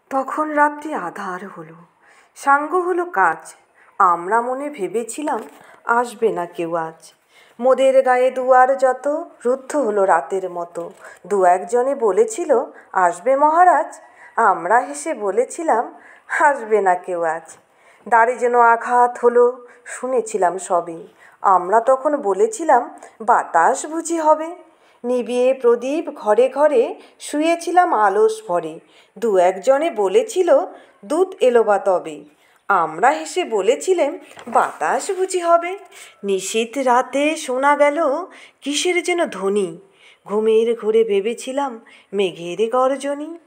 তখন রাত্রি আঁধার হলো, সাঙ্গ হলো কাজ। আমরা মনে ভেবেছিলাম আসবে না কেউ আজ। মোদের গায়ে দুয়ার যত রুদ্ধ হলো রাতের মতো। দু একজনে বলেছিল আসবে মহারাজ, আমরা হেসে বলেছিলাম আসবে না কেউ আজ। দ্বারে যেন আঘাত হলো, শুনেছিলাম সবে। আমরা তখন বলেছিলাম বাতাস বুঝি হবে। নিবিয়ে প্রদীপ ঘরে ঘরে শুয়েছিলাম আলস ভরে। দু একজনে বলেছিল দূত এলো বা তবে। আমরা হেসে বলেছিলাম বাতাস বুঝি হবে। নিশীথ রাতে শোনা গেল কিসের যেন ধ্বনি। ঘুমের ঘোরে ভেবেছিলাম মেঘের গর্জনী।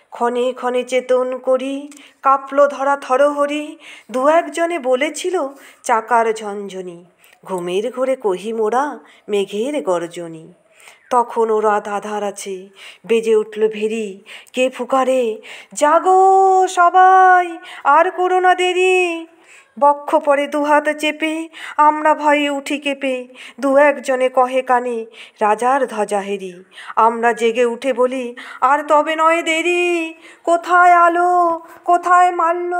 ক্ষণে ক্ষণে চেতন করি কাঁপলো ধরা থরহরি। দু একজনে বলেছিল চাকার ঝনঝনি। ঘুমের ঘোরে কহি মোরা মেঘের গর্জনী। তখন ও রাত আধার আছে, বেজে উঠল ভেরি। কে ফুকারে জাগো সবাই, আর করো না দেরি। বক্ষ পরে দুহাত চেপে আমরা ভয়ে উঠি কেঁপে। দু একজনে কহে কানে রাজার ধ্বজা হেরি। আমরা জেগে উঠে বলি আর তবে নয় দেরি। কোথায় আলো, কোথায় মাল্য,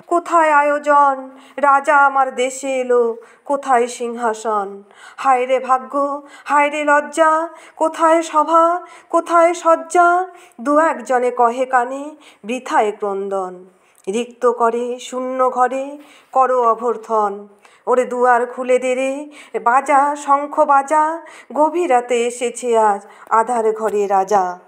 কোথায় আয়োজন। রাজা আমার দেশে এলো, কোথায় সিংহাসন। হায় রে ভাগ্য, হায় রে লজ্জা, কোথায় সভা, কোথায় শয্যা। দু একজনে কহে কানে বৃথায় ক্রন্দন। রিক্ত করে শূন্য ঘরে করো অভ্যর্থন। ওরে দুয়ার খুলে দে রে, বাজা শঙ্খ বাজা। গভীর রাতে এসেছে আজ আধার ঘরে রাজা।